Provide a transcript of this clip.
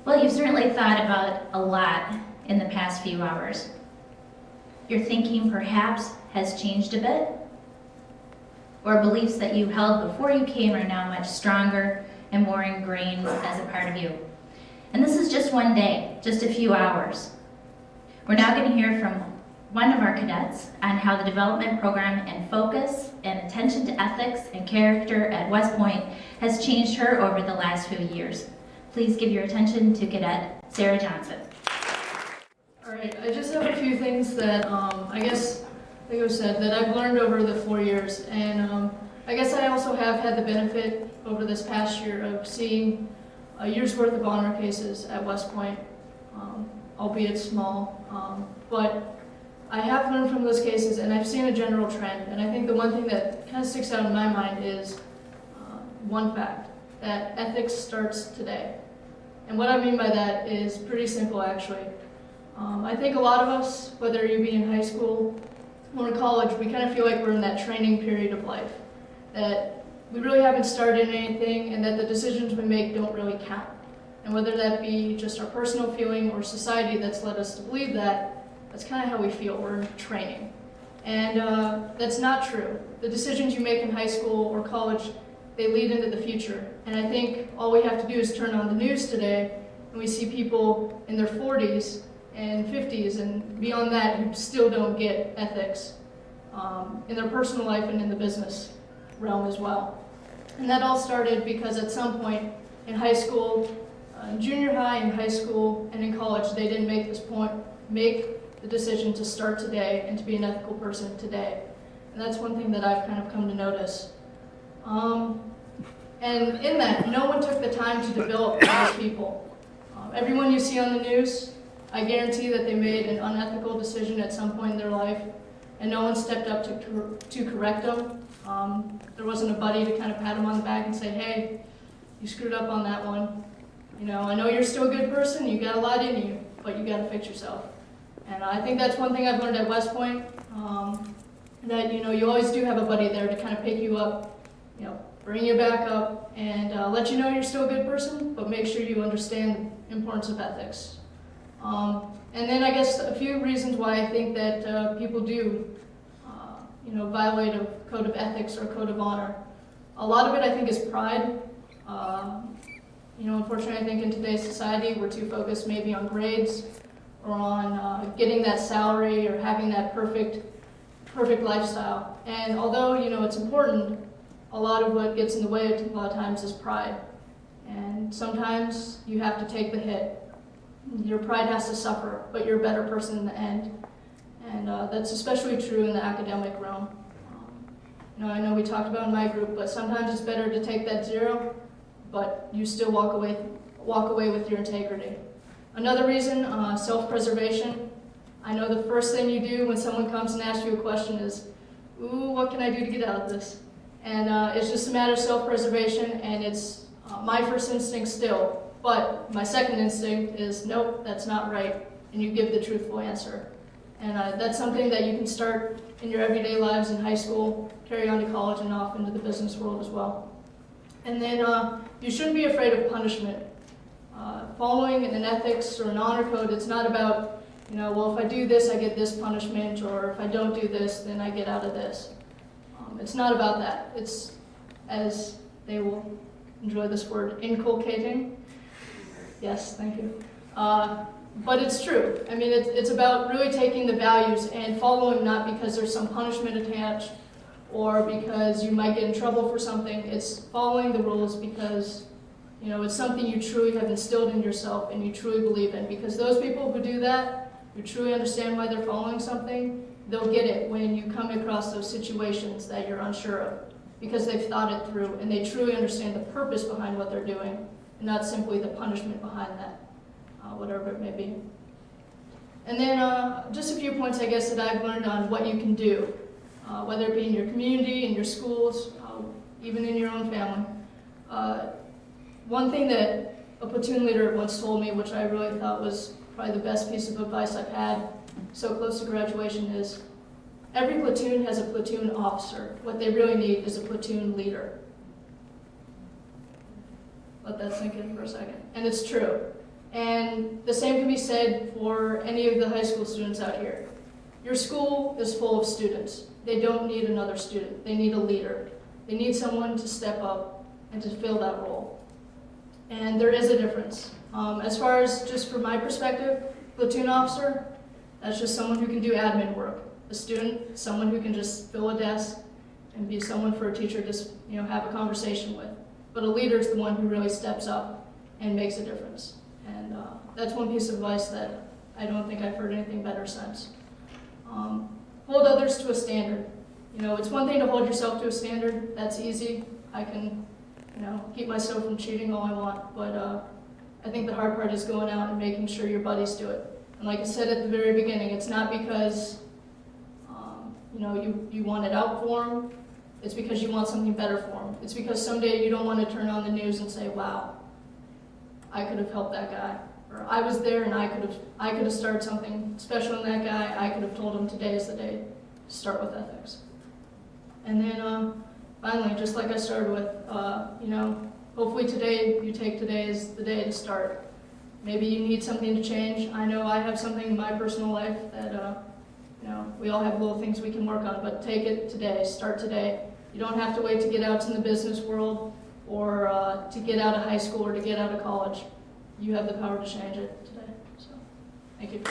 Well, you've certainly thought about a lot in the past few hours. Your thinking perhaps has changed a bit, or beliefs that you held before you came are now much stronger and more ingrained as a part of you. And this is just one day, just a few hours. We're now going to hear from one of our cadets on how the development program and focus and attention to ethics and character at West Point has changed her over the last few years. Please give your attention to Cadet Sarah Johnson. All right, I just have a few things that I guess, like I said, that I've learned over the 4 years. And I guess I also have had the benefit over this past year of seeing a year's worth of honor cases at West Point, albeit small. But I have learned from those cases, and I've seen a general trend. And I think the one thing that kind of sticks out in my mind is one fact, that ethics starts today. And what I mean by that is pretty simple, actually. I think a lot of us, whether you be in high school or in college, we kind of feel like we're in that training period of life, that we really haven't started anything and that the decisions we make don't really count. And whether that be just our personal feeling or society that's led us to believe that, that's kind of how we feel. We're in training. And that's not true. The decisions you make in high school or college, they lead into the future. And I think all we have to do is turn on the news today and we see people in their 40s and 50s and beyond that who still don't get ethics in their personal life and in the business realm as well. And that all started because at some point in high school, junior high, in high school, and in college, they didn't make the decision to start today and to be an ethical person today. And that's one thing that I've kind of come to notice. And in that, no one took the time to develop those people. Everyone you see on the news, I guarantee that they made an unethical decision at some point in their life, and no one stepped up to correct them. There wasn't a buddy to kind of pat them on the back and say, hey, you screwed up on that one. You know, I know you're still a good person, you got a lot in you, but you got to fix yourself. And I think that's one thing I've learned at West Point, that, you know, you always do have a buddy there to kind of pick you up, you know, bring you back up, and let you know you're still a good person, but make sure you understand the importance of ethics. And then I guess a few reasons why I think that people do, you know, violate a code of ethics or a code of honor. A lot of it I think is pride. You know, unfortunately I think in today's society we're too focused maybe on grades or on getting that salary or having that perfect lifestyle. And although, you know, it's important, a lot of what gets in the way a lot of times is pride. And sometimes you have to take the hit. Your pride has to suffer, but you're a better person in the end. And that's especially true in the academic realm. You know, I know we talked about in my group, but sometimes it's better to take that 0, but you still walk away with your integrity. Another reason, self-preservation. I know the first thing you do when someone comes and asks you a question is, ooh, what can I do to get out of this? And it's just a matter of self-preservation, and it's my first instinct still. But my second instinct is, nope, that's not right, and you give the truthful answer. And that's something that you can start in your everyday lives in high school, carry on to college, and off into the business world as well. And then you shouldn't be afraid of punishment. Following an ethics or an honor code, it's not about, you know, well, if I do this, I get this punishment, or if I don't do this, then I get out of this. It's not about that. It's, as they will enjoy this word, inculcating. Yes, thank you. But it's true. I mean, it's about really taking the values and following, not because there's some punishment attached or because you might get in trouble for something. It's following the rules because, you know, it's something you truly have instilled in yourself and you truly believe in. Because those people who do that, who truly understand why they're following something, they'll get it when you come across those situations that you're unsure of, because they've thought it through and they truly understand the purpose behind what they're doing, and not simply the punishment behind that, whatever it may be. And then just a few points, I guess, that I've learned on what you can do, whether it be in your community, in your schools, even in your own family. One thing that a platoon leader once told me, which I really thought was probably the best piece of advice I've had so close to graduation, is every platoon has a platoon officer. What they really need is a platoon leader. Let that sink in for a second. And it's true. And the same can be said for any of the high school students out here. Your school is full of students. They don't need another student. They need a leader. They need someone to step up and to fill that role. And there is a difference. As far as just from my perspective, platoon officer, that's just someone who can do admin work. A student, someone who can just fill a desk and be someone for a teacher to just, have a conversation with. But a leader is the one who really steps up and makes a difference. And that's one piece of advice that I don't think I've heard anything better since. Hold others to a standard. It's one thing to hold yourself to a standard. That's easy. I can, keep myself from cheating all I want. But I think the hard part is going out and making sure your buddies do it. And like I said at the very beginning, it's not because, you want it out for them. It's because you want something better for them. It's because someday you don't want to turn on the news and say, wow, I could have helped that guy. Or I was there and I could have started something special in that guy. I could have told him today is the day to start with ethics. And then finally, just like I started with, hopefully today, you take today as the day to start. Maybe you need something to change. I know I have something in my personal life that, we all have little things we can work on, but take it today, start today. You don't have to wait to get out in the business world or to get out of high school or to get out of college. You have the power to change it today. So, thank you.